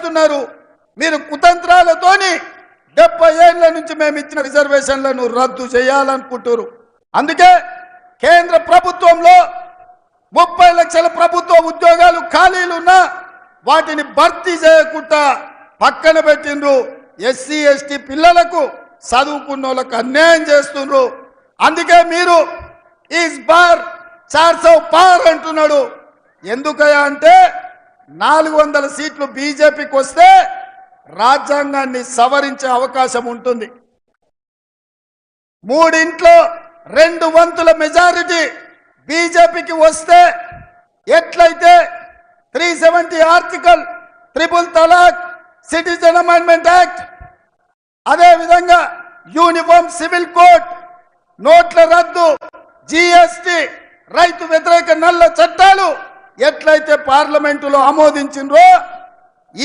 చేస్తున్నారు. మీరు కుతంత్రాలతోని 70 ఏళ్ల నుంచి మేము ఇచ్చిన రిజర్వేషన్లను రద్దు చేయాలనుకుంటారు. అందుకే కేంద్ర ప్రభుత్వంలో 30 లక్షల ప్రభుత్వ ఉద్యోగాలు ఖాళీలున్నా వాటిని భర్తీ చేయకుండా పక్కన పెట్టిండ్రు. ఎస్సీ ఎస్టీ పిల్లలకు చదువుకున్న వాళ్ళకు అన్యాయం చేస్తుండ్రు. అందుకే మీరు ఈస్ బార్ 400 పార్ అంటున్నాడు. ఎందుకయ్యా అంటే 400 సీట్లు బీజేపీకి వస్తే రాజ్యాంగాన్ని సవరించే అవకాశం ఉంటుంది. 3 2/2 మెజారిటీ బీజేపీకి వస్తే ఎట్లయితే 370 ఆర్టికల్, ట్రిపుల్ తలాక్, సిటిజన్ అమెండ్మెంట్ యాక్ట్, అదే విధంగా యూనిఫామ్ సివిల్ కోడ్, నోట్ల రద్దు, జీఎస్టీ, రైతు వ్యతిరేక నల్ల చట్టాలు ఎట్లయితే పార్లమెంటులో ఆమోదించిండ్రో